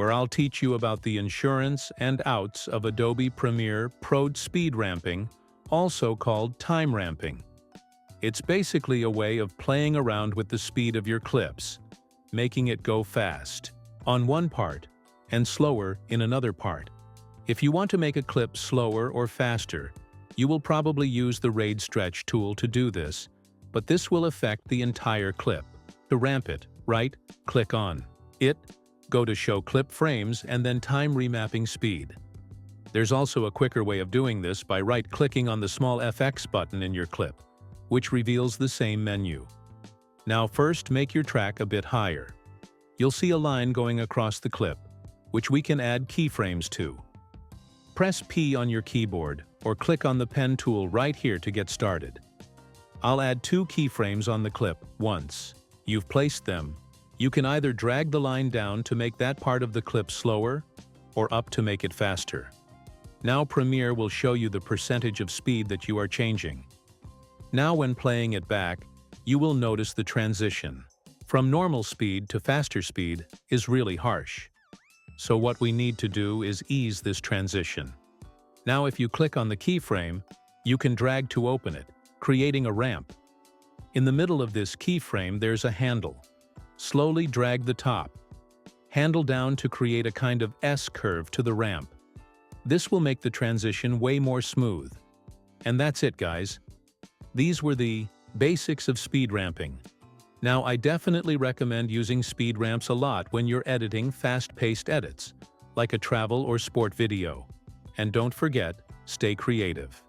where I'll teach you about the insurance and outs of Adobe Premiere Pro speed ramping, also called time ramping. It's basically a way of playing around with the speed of your clips, making it go fast on one part and slower in another part. If you want to make a clip slower or faster, you will probably use the RAID stretch tool to do this, but this will affect the entire clip. To ramp it, right-click on it, go to Show Clip Frames and then Time Remapping Speed. There's also a quicker way of doing this by right-clicking on the small FX button in your clip, which reveals the same menu. Now first make your track a bit higher. You'll see a line going across the clip, which we can add keyframes to. Press P on your keyboard or click on the pen tool right here to get started. I'll add 2 keyframes on the clip. Once you've placed them, you can either drag the line down to make that part of the clip slower or up to make it faster. Now Premiere will show you the percentage of speed that you are changing. Now when playing it back, you will notice the transition from normal speed to faster speed is really harsh. So what we need to do is ease this transition. Now if you click on the keyframe, you can drag to open it, creating a ramp. In the middle of this keyframe there's a handle. Slowly drag the top handle down to create a kind of S-curve to the ramp. This will make the transition way more smooth. And that's it, guys. These were the basics of speed ramping. Now I definitely recommend using speed ramps a lot when you're editing fast-paced edits, like a travel or sport video. And don't forget, stay creative.